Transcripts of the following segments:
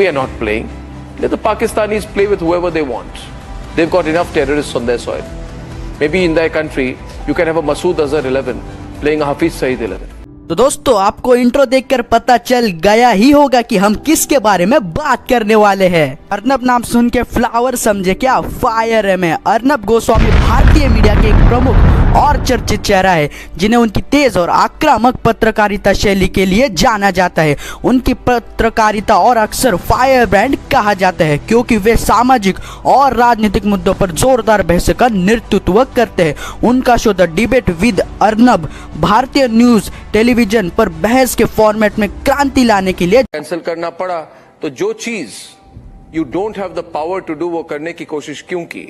We are not playing. Let the Pakistanis play with whoever they want. They've got enough terrorists on their soil. Maybe in their country, you can have a Masood Azhar 11 playing a Hafiz Saeed 11. तो दोस्तों आपको intro देखकर पता चल गया ही होगा कि हम किसके बारे में बात करने वाले हैं। अर्नब नाम सुन के फ्लावर समझे क्या, फायर है में। अर्नब गोस्वामी भारतीय मीडिया के एक प्रमुख और चर्चित चेहरा है, जिन्हें उनकी तेज और आक्रामक पत्रकारिता शैली के लिए जाना जाता है। उनकी पत्रकारिता और अक्सर फायर ब्रांड कहा जाता है, क्योंकि वे सामाजिक और राजनीतिक मुद्दों पर जोरदार बहस का नेतृत्व करते हैं। उनका show the debate with Arnab भारतीय न्यूज टेलीविजन पर बहस के फॉर्मेट में क्रांति लाने के लिए कैंसिल करना पड़ा। तो जो चीज you don't have the power to do वो करने की कोशिश क्यों की?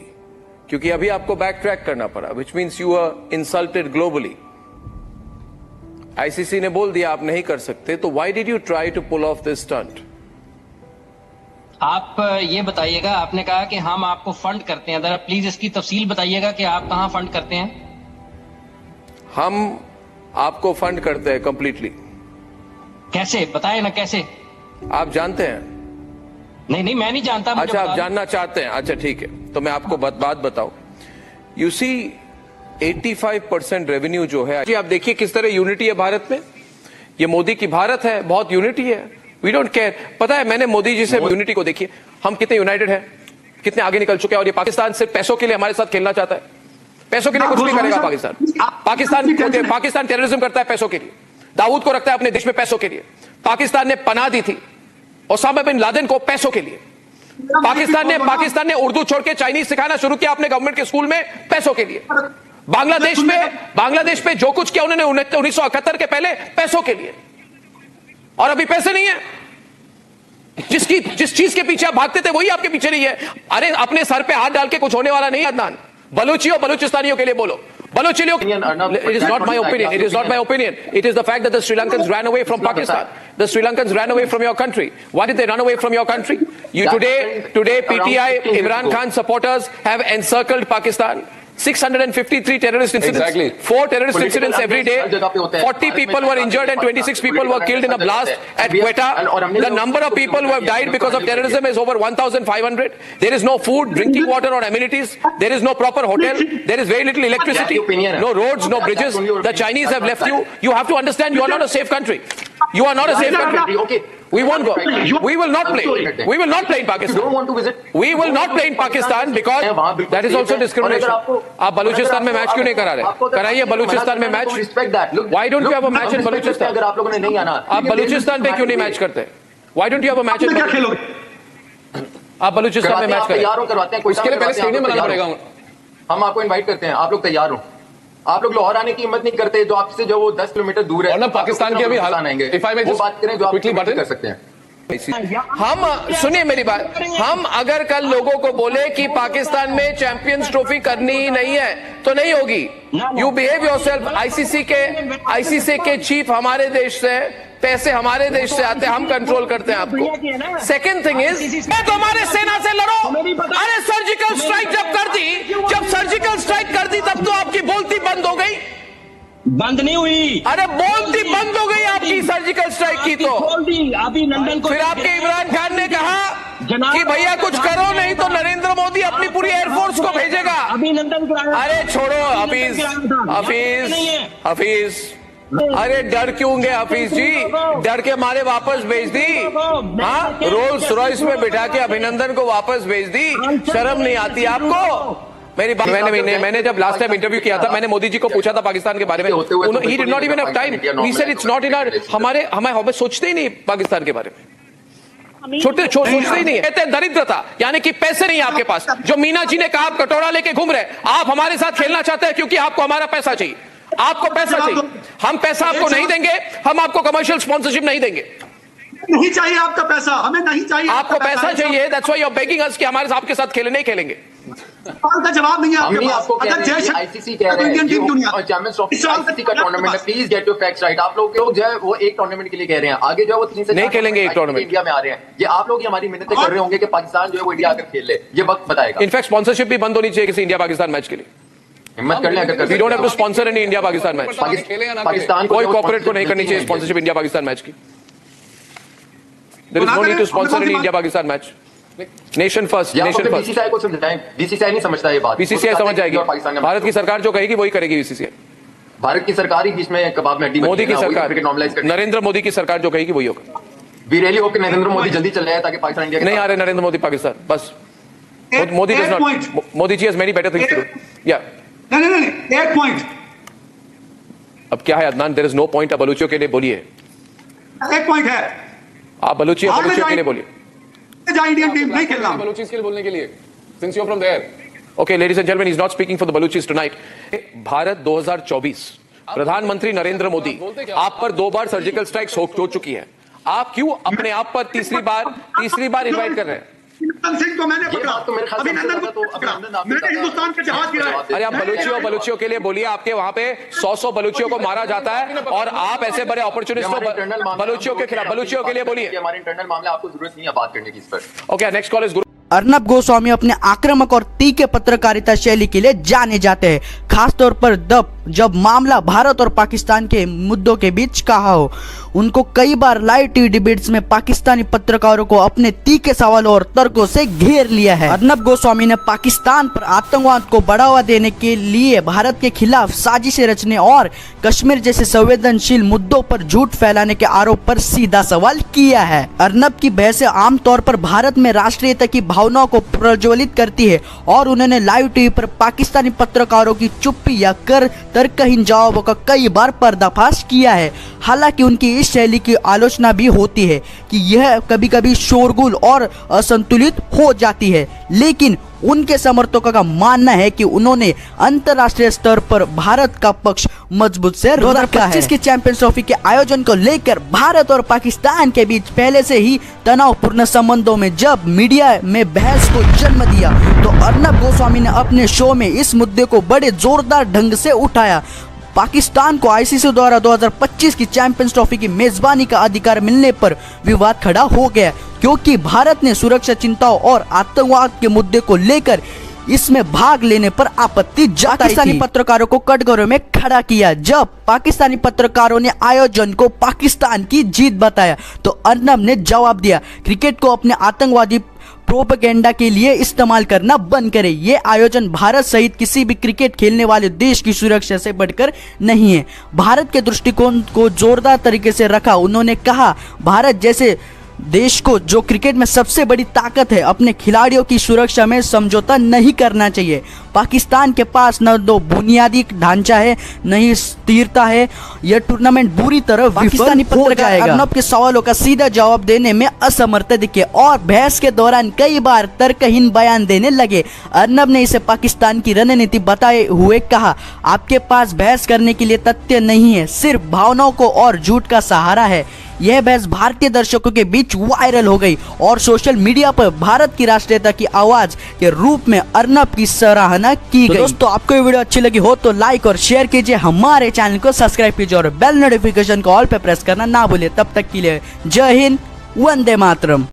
क्योंकि अभी आपको बैक ट्रैक करना पड़ा, which means you are insulted globally. ICC ने बोल दिया आप नहीं कर सकते, तो why did you try to pull off this stunt? आप ये बताइएगा, आपने कहा कि हम आपको फंड करते हैं, जरा प्लीज इसकी तफसील बताइएगा कि आप कहां फंड करते हैं। हम आपको फंड करते हैं कंप्लीटली। कैसे बताए ना, कैसे? आप जानते हैं? नहीं मैं नहीं जानता। अच्छा, आप जानना चाहते हैं? अच्छा ठीक है, तो मैं आपको बात बताऊं। यू सी 85% रेवेन्यू जो है, जी आप देखिए किस तरह यूनिटी है भारत में। ये मोदी की भारत है, बहुत यूनिटी है। We don't care. पता है, मैंने मोदी जी से यूनिटी को देखिए, हम कितने यूनाइटेड हैं, कितने आगे निकल चुके हैं। और ये पाकिस्तान सिर्फ पैसों के लिए हमारे साथ खेलना चाहता है। पैसों के लिए कुछ नहीं करेगा पाकिस्तान। पाकिस्तान टेररिज्म करता है पैसों के लिए, दाऊद को रखता है अपने देश में पैसों के लिए। पाकिस्तान ने पनाह दी थी ओसामा बिन लादेन को पैसों के लिए। पाकिस्तान ने उर्दू छोड़ के चाइनीज सिखाना शुरू किया अपने गवर्नमेंट के स्कूल में पैसों के लिए। बांग्लादेश पे जो कुछ किया उन्होंने 1971 के पहले पैसों के लिए, और अभी पैसे नहीं है। जिस चीज के पीछे आप भागते थे वही आपके पीछे नहीं है। अरे अपने सर पे हाथ डाल के कुछ होने वाला नहीं है अदनान। बलूचियों बलूचिस्तानियों के लिए बोलो। Balochilio, it is not my opinion. It is not my opinion. It is the fact that the Sri Lankans ran away from Pakistan. The Sri Lankans ran away from your country. Why did they run away from your country? Today, PTI, Imran Khan supporters have encircled Pakistan. 653 terrorist incidents. Exactly. 4 terrorist incidents every day. 40 people were injured and 26 people were killed in a blast at Quetta. The number of people who have died because of terrorism is over 1,500. There is no food, drinking water or amenities. There is no proper hotel. There is very little electricity. No roads, no bridges. The Chinese have left you. You have to understand you are not a safe country. You are not a safe country. Okay. We won't go. We will not play. We will not play in Pakistan. You don't want to visit. We will not play in Pakistan because that is also discrimination. आप बलूचिस्तान में match क्यों नहीं करा रहे? कराइए बलूचिस्तान में match. Why don't you have a match in Baluchistan? अगर आप लोगों ने नहीं आना, आप बलूचिस्तान पे क्यों नहीं मैच करते? Why don't you have a match in Baluchistan? आप बलूचिस्तान में मैच करें। तैयार हो, करवाते हैं। इसके लिए पहले स्टेडियम बनाना पड़ेगा। हम आपको इनवाइट करते हैं, आप लोग तैयार हो। आप लोग लाहौर आने की हिम्मत नहीं करते, जो आपसे जो वो 10 किलोमीटर दूर है। और ना पाकिस्तान के अभी हाल आएंगे, वो बात करें जो आप कर सकते हैं। हम सुनिए मेरी बात, हम अगर कल लोगों को बोले कि पाकिस्तान में चैंपियंस ट्रॉफी करनी ही नहीं है तो नहीं होगी। You behave yourself. आईसीसी के चीफ हमारे देश से, पैसे हमारे देश से आते हैं, हम कंट्रोल करते हैं आपको। सेकंड थिंग इज, तो हमारे सेना से लड़ो। अरे सर्जिकल स्ट्राइक जब सर्जिकल स्ट्राइक कर दी तब तो आपकी बोलती बंद हो गई। बंद नहीं हुई। अरे बोलती बंद हो गई आपकी सर्जिकल स्ट्राइक की तो। अभी लंदन को फिर आपके इमरान खान ने कहा कि भैया कुछ करो, नहीं तो नरेंद्र मोदी अपनी पूरी एयरफोर्स को भेजेगा। अभिनंदन कराया। अरे छोड़ो हफीज, अरे डर क्यों गए हफीज जी? डर के मारे वापस भेज दी। हाँ, रोल्स रॉयस में बिठा के अभिनंदन को वापस भेज दी। शर्म नहीं आती आपको? मेरी बात, मैंने जब लास्ट टाइम इंटरव्यू किया था, मैंने मोदी जी को पूछा था पाकिस्तान के बारे में। He did not even have time. He said it's not in our, हमें सोचते ही नहीं पाकिस्तान के बारे में। सोचते ही नहीं। कहते हैं दरिद्रता, यानी कि पैसे नहीं है आपके पास। जो मीना जी ने कहा आप कटोरा लेके घूम रहे, आप हमारे साथ खेलना चाहते हैं क्योंकि आपको हमारा पैसा चाहिए। आपको पैसा चाहिए, हम पैसा आपको नहीं देंगे। हम आपको कमर्शियल स्पॉन्सरशिप नहीं देंगे। नहीं चाहिए आपका पैसा, हमें नहीं चाहिए। आपको पैसा चाहिए, that's why you are begging us कि हमारे आपके साथ खेले नहीं खेलेंगे। का जवाब नहीं है आपके पास। अगर आईसीसी कह रहे हैं और चैंपियंस ट्रॉफी आईसीसी का टूर्नामेंट है, please get your facts right. आप लोग जो है वो एक टूर्नामेंट के लिए कह रहे हैं, आगे जो है वो 3 से 4 नहीं खेलेंगे एक टूर्नामेंट। इंडिया में आ रहे हैं, ये आप लोग हमारी मिन्नतें कर रहे होंगे कि पाकिस्तान जो है वो इंडिया आकर खेल ले, ये वक्त बताएगा। इनफैक्ट स्पॉन्सरशिप भी बंद होनी चाहिए किसी इंडिया पाकिस्तान मैच के लिए। हिम्मत कर लें अगर we don't have to sponsor any India Pakistan match. Pakistan कोई कॉर्पोरेट को नहीं करनी चाहिए स्पॉन्सरशिप इंडिया पाकिस्तान मैच की। There is no need to sponsor any India Pakistan match. Nation first, nation first. BCCI को समझाएं, बीसीसीआई नहीं समझता ये बात। बीसीसीआई समझ जाएगी, भारत की सरकार जो कहेगी वही करेगी बीसीसीआई। भारत की सरकार ही बीच में कबाब में हड्डी, मोदी की सरकार, नरेंद्र मोदी की सरकार जो कहेगी वही होगा। वी रियली होप कि नरेंद्र मोदी जल्दी चले आए ताकि पाकिस्तान इंडिया नहीं आ रहे नरेंद्र मोदी पाकिस्तान, बस Modi does not, Modi ji has many better things to do. या नहीं, एक पॉइंट। अब क्या है Adnan, there is no point. आप बलूचियों के लिए बोलिए, एक पॉइंट है, आप बलूचियों के लिए बोलिए। इंडियन टीम नहीं खेलना बलूचिस के लिए बोलने के लिए, since you are from there. Okay, ladies and gentlemen, he's not speaking for the Baluchis tonight. Bharat 2024, प्रधानमंत्री नरेंद्र मोदी आप पर 2 बार सर्जिकल स्ट्राइक्स हो चुकी है। आप क्यों अपने आप पर तीसरी बार इनवाइट कर रहे हैं? अभिनंदन सिंह को मैंने पकड़ा, बात तो मेरे ख्याल से अभिनंदन को तो पकड़ा, अभिनंदन आपने मैंने कहा। हिंदुस्तान के जहाज गिराए। अरे आप बलूचियों के लिए बोलिए, आपके वहां पे 100 बलूचियों को मारा जाता है और आप ऐसे बड़े अपॉर्चुनिस्ट हो बलूचियों के खिलाफ। बलूचियों के लिए बोलिए। हमारे इंटरनल मामले, आपको जरूरत नहीं है बात करने की इस पर। ओके, नेक्स्ट कॉल इज गुरु। अर्नब गोस्वामी अपने आक्रामक और तीखे पत्रकारिता शैली के लिए जाने जाते हैं, खासतौर पर जब मामला भारत और पाकिस्तान के मुद्दों के बीच कहा हो। उनको कई बार लाइव टीवी डिबेट्स में पाकिस्तानी पत्रकारों को अपने तीखे सवालों और तर्कों से घेर लिया है। अर्नब गोस्वामी ने पाकिस्तान पर आतंकवाद को बढ़ावा देने के लिए भारत के खिलाफ साजिशें रचने और कश्मीर जैसे संवेदनशील मुद्दों पर झूठ फैलाने के आरोप पर सीधा सवाल किया है। अर्नब की बहसें आमतौर पर भारत में राष्ट्रीयता की भावनाओं को प्रज्वलित करती है और उन्होंने लाइव टीवी पर पाकिस्तानी पत्रकारों की चुप्पी या तर्कहीन जवाबों का कई बार पर्दाफाश किया है। हालांकि उनकी इस शैली की आलोचना भी होती है कि यह कभी कभी शोरगुल और असंतुलित हो जाती है, लेकिन उनके समर्थकों का मानना है कि उन्होंने अंतर्राष्ट्रीय स्तर पर भारत का पक्ष मजबूत से रखा है। 2025 के चैंपियंस ट्रॉफी के आयोजन को लेकर भारत और पाकिस्तान के बीच पहले से ही तनावपूर्ण संबंधों में जब मीडिया में बहस को जन्म दिया, तो अर्नब गोस्वामी ने अपने शो में इस मुद्दे को बड़े जोरदार ढंग से उठाया। पाकिस्तान को आईसीसी द्वारा 2025 की चैंपियंस ट्रॉफी की मेजबानी का अधिकार मिलने पर विवाद खड़ा हो गया, क्योंकि भारत ने सुरक्षा चिंताओं और आतंकवाद के मुद्दे को लेकर इसमें भाग लेने पर आपत्ति जताई। पाकिस्तानी पत्रकारों को कटघरे में खड़ा किया। जब पाकिस्तानी पत्रकारों ने आयोजन को पाकिस्तान की जीत बताया, तो अर्नब ने जवाब दिया, क्रिकेट को अपने आतंकवादी प्रोपेगेंडा के लिए इस्तेमाल करना बंद करें। ये आयोजन भारत सहित किसी भी क्रिकेट खेलने वाले देश की सुरक्षा से बढ़कर नहीं है। भारत के दृष्टिकोण को जोरदार तरीके से रखा। उन्होंने कहा, भारत जैसे देश को जो क्रिकेट में सबसे बड़ी ताकत है, अपने खिलाड़ियों की सुरक्षा में समझौता नहीं करना चाहिए। पाकिस्तान के पास न तो बुनियादी ढांचा है, न ही स्थिरता है। यह टूर्नामेंट बुरी तरह विफल हो जाएगा। अर्नब के सवालों का सीधा जवाब देने में असमर्थ दिखे और बहस के दौरान कई बार तर्कहीन बयान देने लगे। अर्नब ने इसे पाकिस्तान की रणनीति बताए हुए कहा, आपके पास बहस करने के लिए तथ्य नहीं है, सिर्फ भावनाओं को और झूठ का सहारा है। यह बहस भारतीय दर्शकों के बीच वायरल हो गई और सोशल मीडिया पर भारत की राष्ट्रीयता की आवाज के रूप में अर्नब की सराहना की गई। दोस्तों, आपको ये वीडियो अच्छी लगी हो तो लाइक और शेयर कीजिए, हमारे चैनल को सब्सक्राइब कीजिए और बेल नोटिफिकेशन को ऑल पे प्रेस करना ना भूलिए। तब तक के लिए जय हिंद, वंदे मातरम।